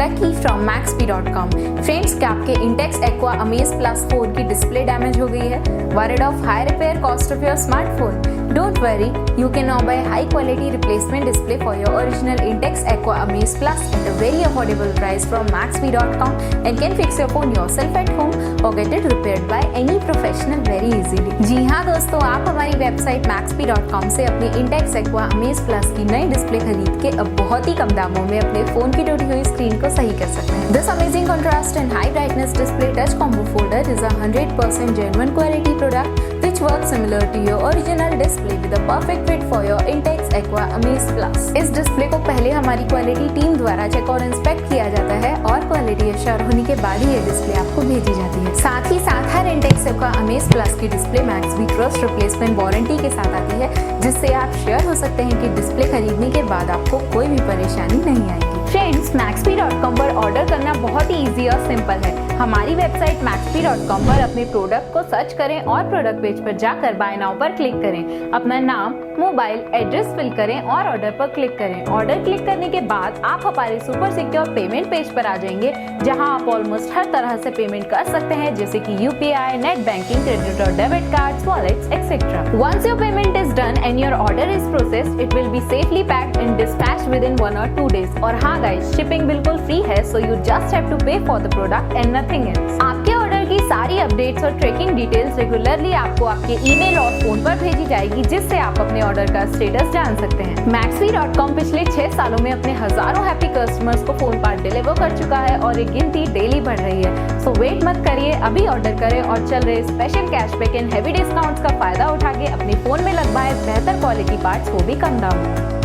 Becky from Maxbhi.com. Friends, क्या आपके Intex Aqua Amaze Plus phone की डिस्प्ले डैमेज हो गई है? Worried of high repair cost of your smartphone? Don't worry, you can now buy high quality replacement display for your original Intex Aqua Amaze Plus at a very affordable price from Maxbhi.com and can fix your phone yourself at home or get it repaired by any professional very easily. जी हाँ दोस्तों, आप हमारी website Maxbhi.com से अपनी Intex Aqua Amaze Plus की नई display खरीद के अब बहुत ही कम दामों में अपने फोन की टूटी हुई स्क्रीन को सही कर सकते हैं। This amazing contrast and high brightness display touch combo folder is a 100% genuine quality product which works similar to your original display with a perfect fit for your Intex Aqua Amaze Plus. इस display को पहले हमारी quality team द्वारा check और inspect किया जाता है और क्वालिटी एश्योर होने के बाद ही ये डिस्प्ले आपको भेजी जाती है। साथ ही साथ हर Intex Aqua Amaze Plus की display Maxbhi trust replacement warranty के साथ आती है, जिससे आप श्योर हो सकते हैं कि डिस्प्ले खरीदने के बाद आपको कोई भी परेशानी नहीं आएगी। फ्रेंड्स, Maxbhi.com पर ऑर्डर करना बहुत ही इजी और सिंपल है। हमारी वेबसाइट Maxbhi.com पर अपने प्रोडक्ट को सर्च करें और प्रोडक्ट पेज पर जाकर बाय नाउ पर क्लिक करें। अपना नाम, मोबाइल, एड्रेस फिल करें और ऑर्डर पर क्लिक करें। ऑर्डर क्लिक करने के बाद आप हमारे सुपर सिक्योर पेमेंट पेज पर आ जाएंगे, जहां आप ऑलमोस्ट हर तरह से पेमेंट कर सकते हैं, जैसे कि UPI, नेट बैंकिंग, क्रेडिट और debit cards, wallets, etcetera. Once your payment is done and your order is processed, it will be safely packed and dispatched within 1 or 2 days। और हाँ गाइस, शिपिंग बिल्कुल free है, so you just have to pay for the product and nothing else. आपके order की सारी updates और tracking details regularly आपको आपके ईमेल और फोन पर भेजी जाएगी, जिससे आप अपने ऑर्डर का स्टेटस जान सकते हैं। Maxbhi.com पिछले 6 सालों में अपने हजारों हैप्पी कस्टमर्स को फोन पर डिलीवर कर चुका है और ये गिनती डेली बढ़ रही है। सो वेट मत करिए, अभी ऑर्डर करें और चल रहे special cashback and heavy discounts का फायदा उठा के अपने फोन में लगवाएं बेहतर क्वालिटी पार्ट्स, वो भी कम दाम में।